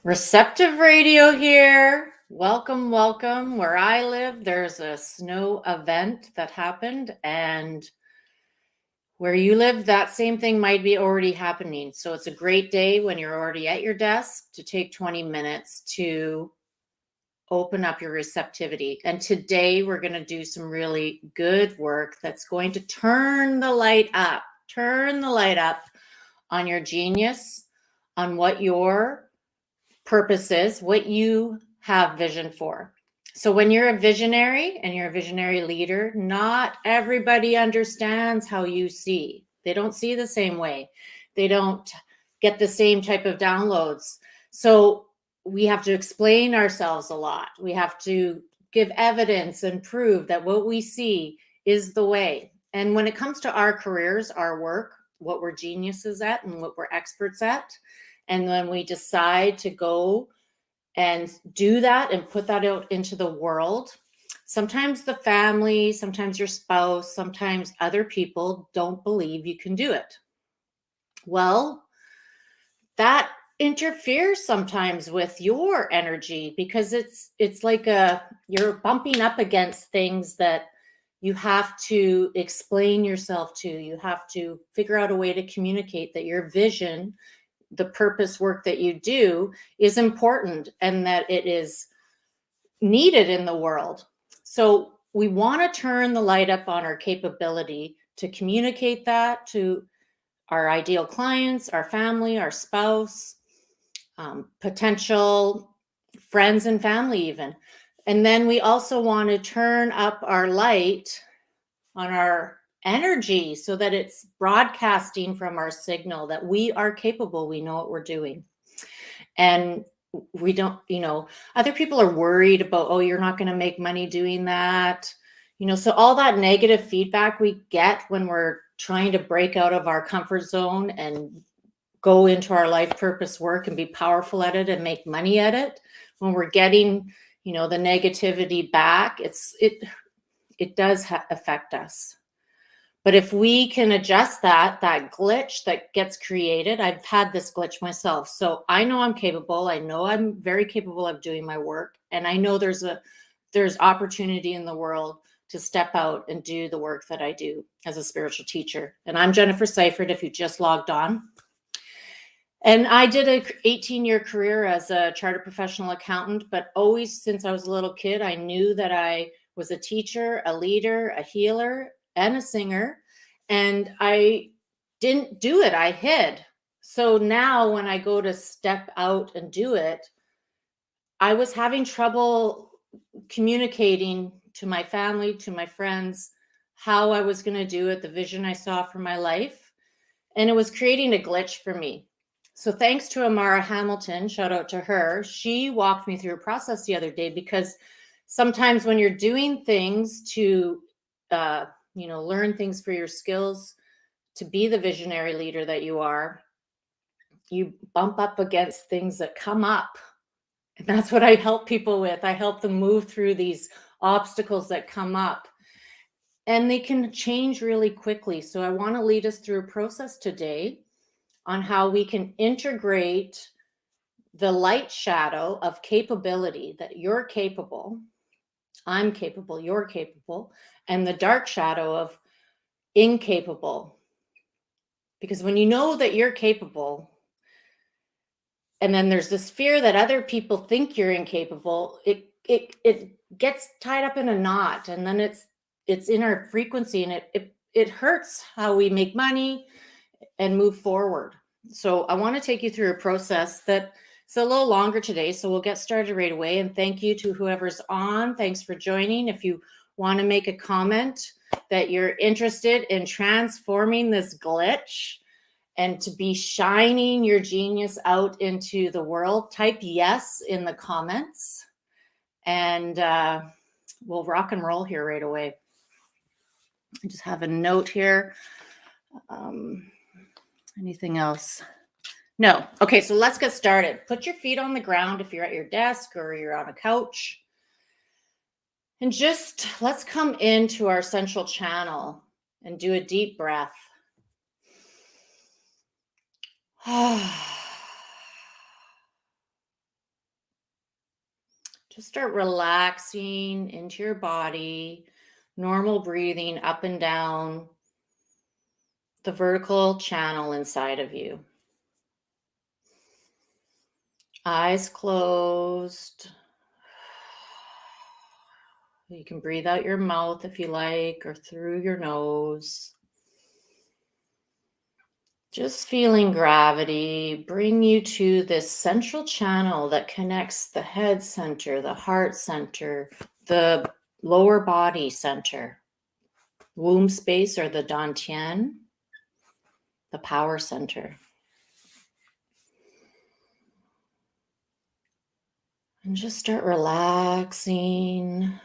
Receptive Radio here. Welcome, welcome. Where I live, there's a snow event that happened, and where you live, that same thing might be already happening. So it's a great day when you're already at your desk to take 20 minutes to open up your receptivity. And today we're going to do some really good work that's going to turn the light up on your genius, on what your purpose is, what you have vision for. So when you're a visionary and you're a visionary leader, not everybody understands how you see. They don't see the same way. They don't get the same type of downloads. So we have to explain ourselves a lot. We have to give evidence and prove that what we see is the way. And when it comes to our careers, our work, what we're geniuses at and what we're experts at, and when we decide to go and do that and put that out into the world, sometimes the family, sometimes your spouse, sometimes other people don't believe you can do it. Well, that interferes sometimes with your energy because it's like you're bumping up against things that you have to explain yourself to. You have to figure out a way to communicate that your vision, the purpose work that you do, is important and that it is needed in the world. So we want to turn the light up on our capability to communicate that to our ideal clients, our family, our spouse, potential friends and family even. And then we also want to turn up our light on our energy so that it's broadcasting from our signal that we are capable, we know what we're doing. And we don't, other people are worried about, oh, you're not going to make money doing that. So all that negative feedback we get when we're trying to break out of our comfort zone and go into our life purpose work and be powerful at it and make money at it, when we're getting, the negativity back, it does affect us. But if we can adjust that glitch that gets created, I've had this glitch myself. So I know I'm capable. I know I'm very capable of doing my work. And I know there's opportunity in the world to step out and do the work that I do as a spiritual teacher. And I'm Jennifersifert, if you just logged on. And I did an 18-year career as a chartered professional accountant, but always since I was a little kid, I knew that I was a teacher, a leader, a healer, and a singer, and I didn't do it. I hid. So now when I go to step out and do it, I was having trouble communicating to my family, to my friends, how I was going to do it, the vision I saw for my life, and it was creating a glitch for me. So thanks to Amara Hamilton, shout out to her, she walked me through a process the other day, because sometimes when you're doing things to learn things for your skills, to be the visionary leader that you are, you bump up against things that come up. And that's what I help people with. I help them move through these obstacles that come up. And they can change really quickly. So I want to lead us through a process today on how we can integrate the light shadow of capability, that you're capable, I'm capable, you're capable, and the dark shadow of incapable. Because when you know that you're capable, and then there's this fear that other people think you're incapable, it gets tied up in a knot, and then it's in our frequency, and it hurts how we make money and move forward. So I want to take you through a process that it's a little longer today, so we'll get started right away. And thank you to whoever's on. Thanks for joining. If you want to make a comment that you're interested in transforming this glitch and to be shining your genius out into the world, type yes in the comments, and we'll rock and roll here right away. I just have a note here. Anything else? No. Okay, so let's get started. Put your feet on the ground if you're at your desk or you're on a couch. And just let's come into our central channel and do a deep breath. Just start relaxing into your body, normal breathing up and down the vertical channel inside of you. Eyes closed. You can breathe out your mouth if you like, or through your nose. Just feeling gravity bring you to this central channel that connects the head center, the heart center, the lower body center, womb space or the dantian, the power center. And just start relaxing.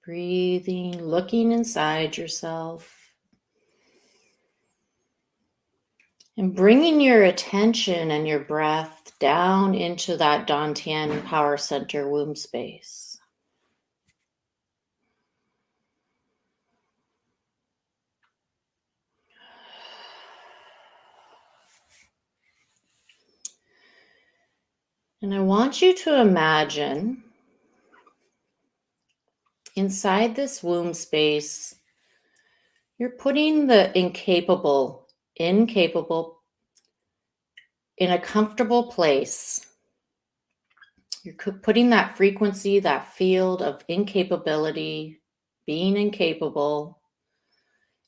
Breathing, looking inside yourself. And bringing your attention and your breath down into that dantian power center womb space. And I want you to imagine inside this womb space, you're putting the incapable in a comfortable place. You're putting that frequency, that field of incapability, being incapable,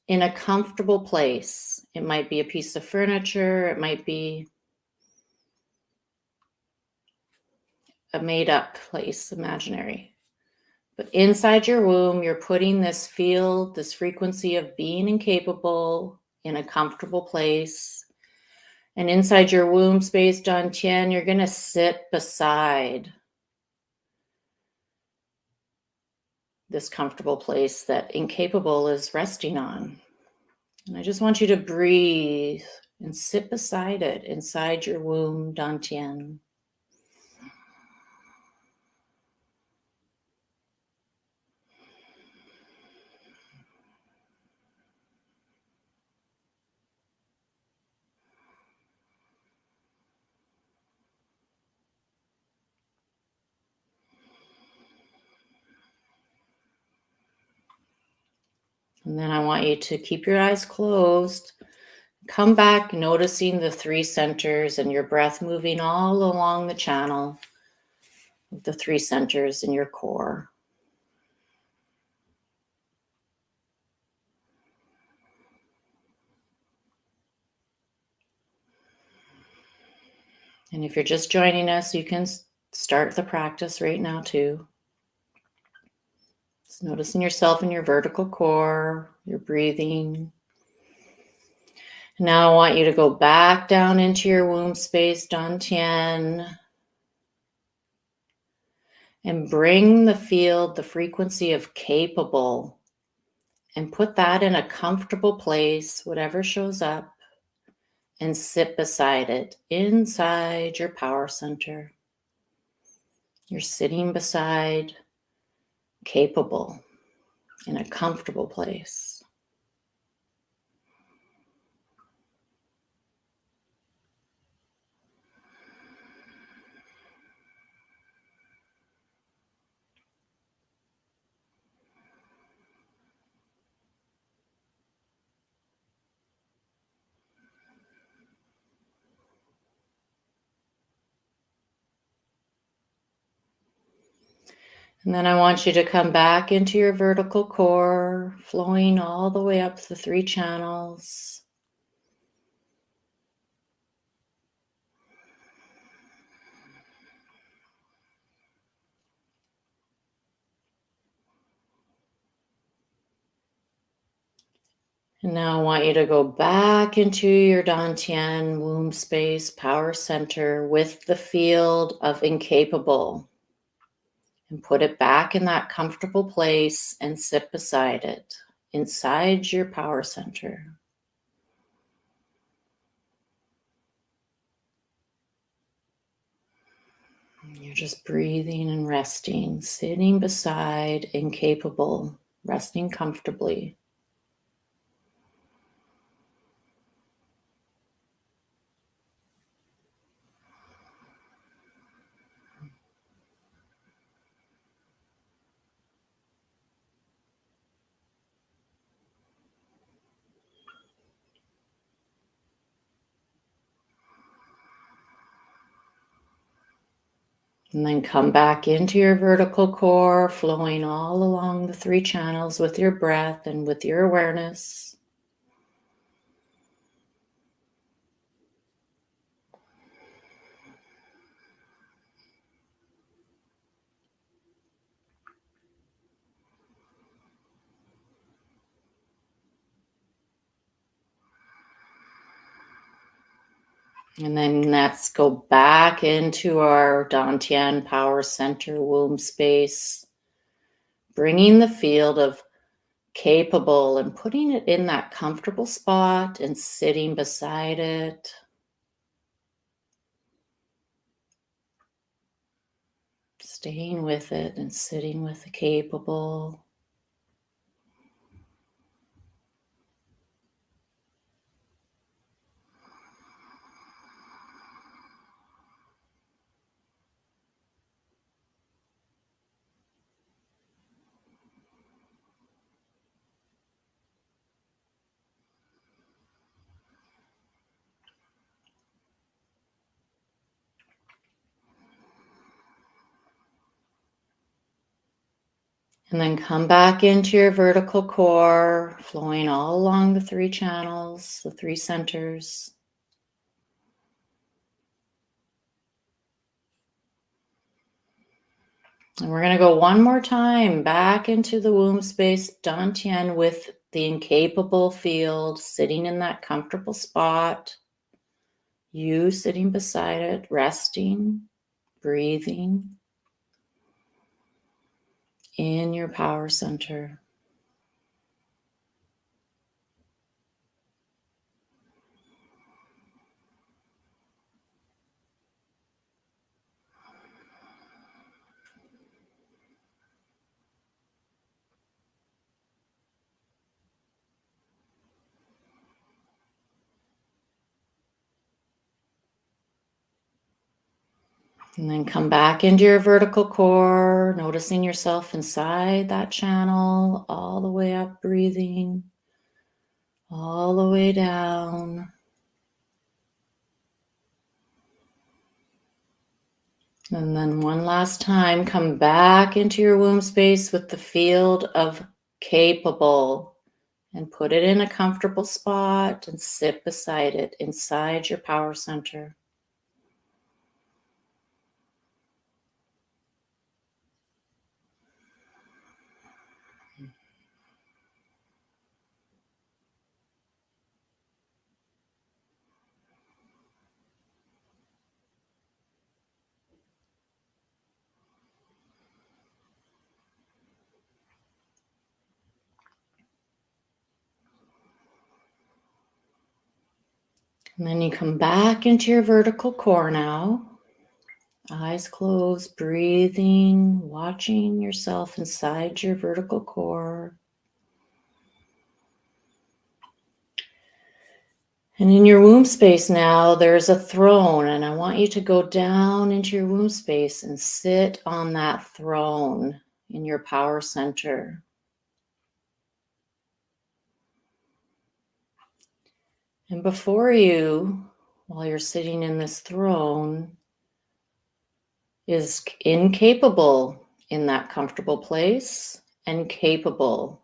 in a comfortable place. It might be a piece of furniture, it might be a made-up place, imaginary. But inside your womb, you're putting this field, this frequency of being incapable in a comfortable place. And inside your womb space, dantian, you're going to sit beside this comfortable place that incapable is resting on. And I just want you to breathe and sit beside it inside your womb, dantian. And then I want you to keep your eyes closed. Come back noticing the three centers and your breath moving all along the channel of the three centers in your core. And if you're just joining us, you can start the practice right now too. Just noticing yourself in your vertical core, your breathing. Now I want you to go back down into your womb space, dantian, and bring the field, the frequency of capable, and put that in a comfortable place, whatever shows up, and sit beside it inside your power center. You're sitting beside capable in a comfortable place. And then I want you to come back into your vertical core, flowing all the way up the three channels. And now I want you to go back into your dantian womb space power center with the field of incapable. And put it back in that comfortable place and sit beside it, inside your power center. You're just breathing and resting, sitting beside incapable, resting comfortably. And then come back into your vertical core, flowing all along the 3 channels with your breath and with your awareness. And then let's go back into our Dantian power center womb space, bringing the field of capable and putting it in that comfortable spot and sitting beside it. Staying with it and sitting with the capable. And then come back into your vertical core, flowing all along the 3 channels, the 3 centers. And we're going to go one more time back into the womb space, Dantian, with the incapable field, sitting in that comfortable spot. You sitting beside it, resting, breathing in your power center. And then come back into your vertical core, noticing yourself inside that channel, all the way up, breathing, all the way down. And then one last time, come back into your womb space with the field of capable and put it in a comfortable spot and sit beside it inside your power center. And then you come back into your vertical core now. Eyes closed, breathing, watching yourself inside your vertical core. And in your womb space now, there's a throne, and I want you to go down into your womb space and sit on that throne in your power center. And before you, while you're sitting in this throne, is incapable in that comfortable place and capable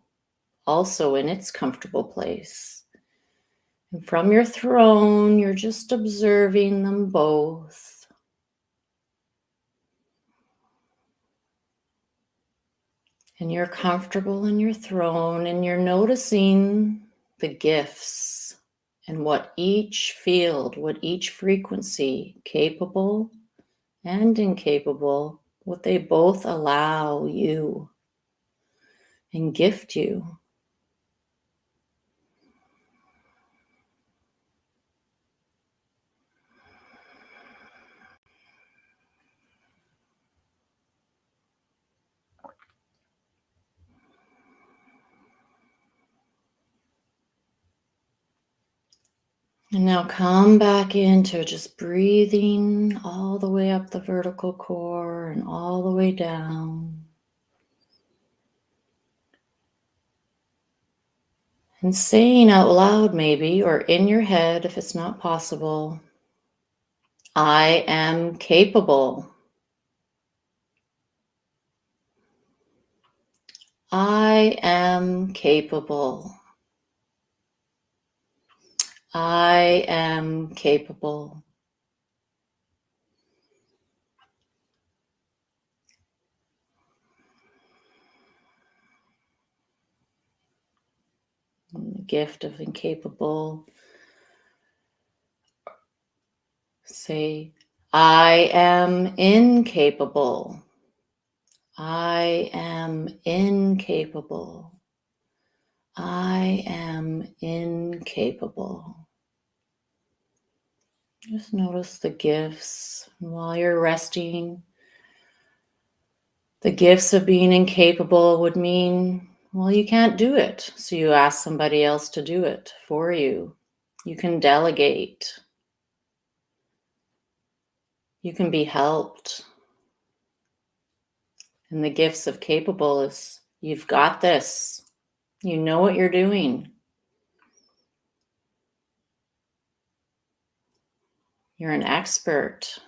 also in its comfortable place. And from your throne, you're just observing them both. And you're comfortable in your throne, and you're noticing the gifts and what each field, what each frequency, capable and incapable, what they both allow you and gift you. And now come back into just breathing all the way up the vertical core and all the way down. And saying out loud maybe, or in your head if it's not possible, I am capable. I am capable. I am capable. The gift of incapable. Say, I am incapable. I am incapable. I am incapable. Just notice the gifts. And while you're resting, the gifts of being incapable would mean, well, you can't do it. So you ask somebody else to do it for you. You can delegate. You can be helped. And the gifts of capable is, you've got this. You know what you're doing. You're an expert.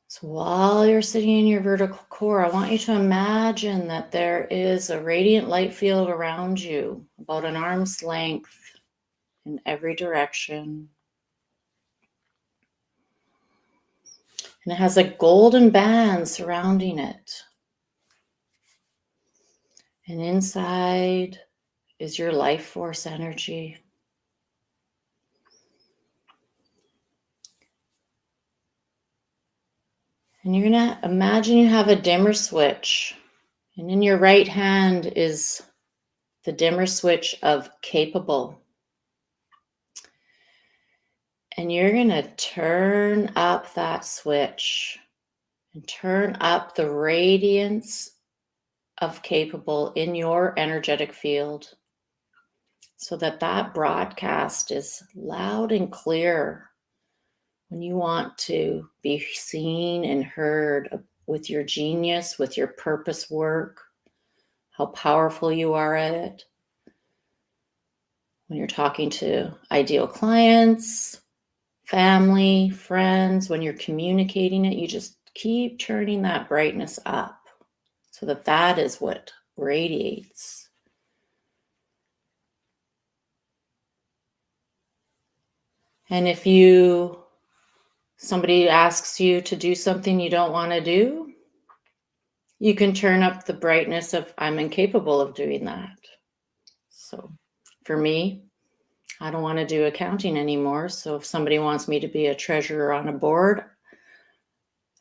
So while you're sitting in your vertical core, I want you to imagine that there is a radiant light field around you, about an arm's length in every direction. And it has a golden band surrounding it. And inside is your life force energy. And you're going to imagine you have a dimmer switch. And in your right hand is the dimmer switch of capable. And you're going to turn up that switch and turn up the radiance of capable in your energetic field so that that broadcast is loud and clear when you want to be seen and heard with your genius, with your purpose work, how powerful you are at it. When you're talking to ideal clients, family, friends, when you're communicating it, you just keep turning that brightness up so that that is what radiates. And if somebody asks you to do something you don't want to do, you can turn up the brightness of, I'm incapable of doing that. So for me, I don't want to do accounting anymore. So if somebody wants me to be a treasurer on a board,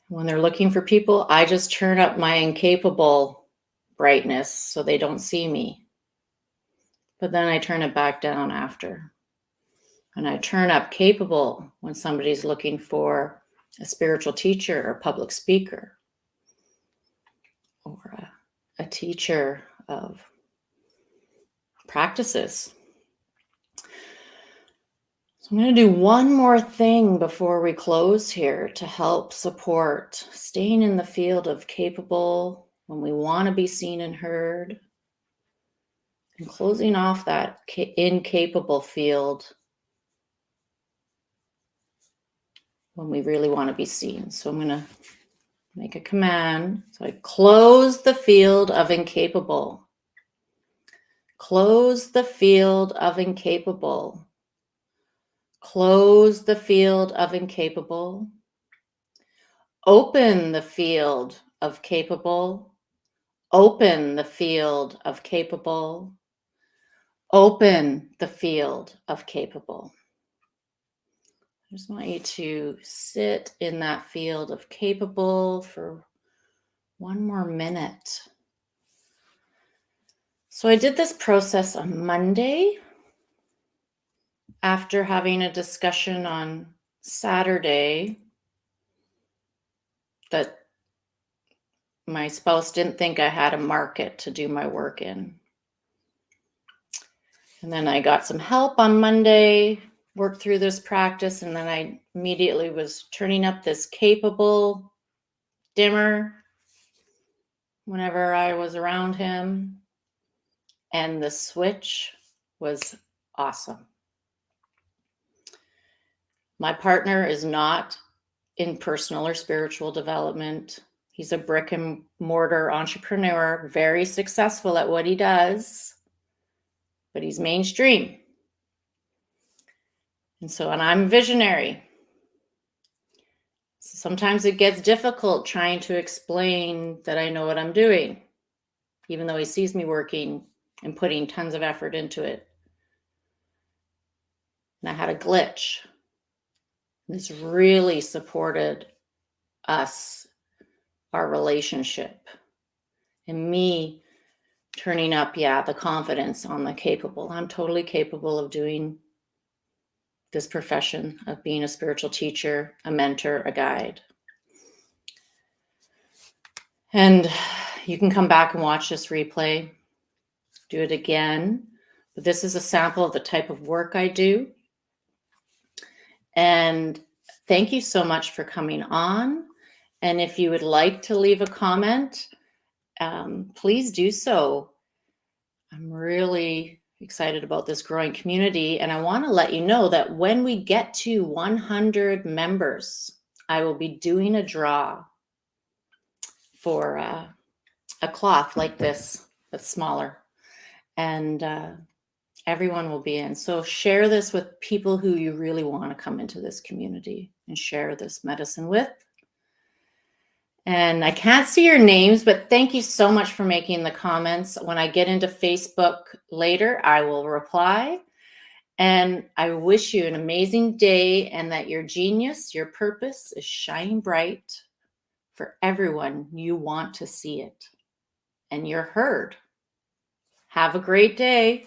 when they're looking for people, I just turn up my incapable brightness so they don't see me. But then I turn it back down after. And I turn up capable when somebody's looking for a spiritual teacher or public speaker or a teacher of practices. So I'm going to do one more thing before we close here to help support staying in the field of capable when we want to be seen and heard, and closing off that incapable field when we really want to be seen. So I'm going to make a command. So I close the field of incapable. Close the field of incapable. Close the field of incapable. Open the field of capable. Open the field of capable. Open the field of capable. I just want you to sit in that field of capable for one more minute. So I did this process on Monday after having a discussion on Saturday that my spouse didn't think I had a market to do my work in. And then I got some help on Monday, worked through this practice, and then I immediately was turning up this capable dimmer whenever I was around him. And the switch was awesome. My partner is not in personal or spiritual development. He's a brick and mortar entrepreneur, very successful at what he does, but he's mainstream. And I'm visionary. So sometimes it gets difficult trying to explain that I know what I'm doing, even though he sees me working and putting tons of effort into it. And I had a glitch. This really supported us, our relationship, and me turning up, the confidence on the capable. I'm totally capable of doing this profession of being a spiritual teacher, a mentor, a guide. And you can come back and watch this replay, do it again. But this is a sample of the type of work I do. And thank you so much for coming on. And if you would like to leave a comment, please do so. I'm really excited about this growing community. And I want to let you know that when we get to 100 members, I will be doing a draw for a cloth like this, that's smaller. And everyone will be in. So share this with people who you really want to come into this community and share this medicine with. And I can't see your names, but thank you so much for making the comments. When I get into Facebook later, I will reply. And I wish you an amazing day and that your genius, your purpose is shining bright for everyone you want to see it. And you're heard. Have a great day.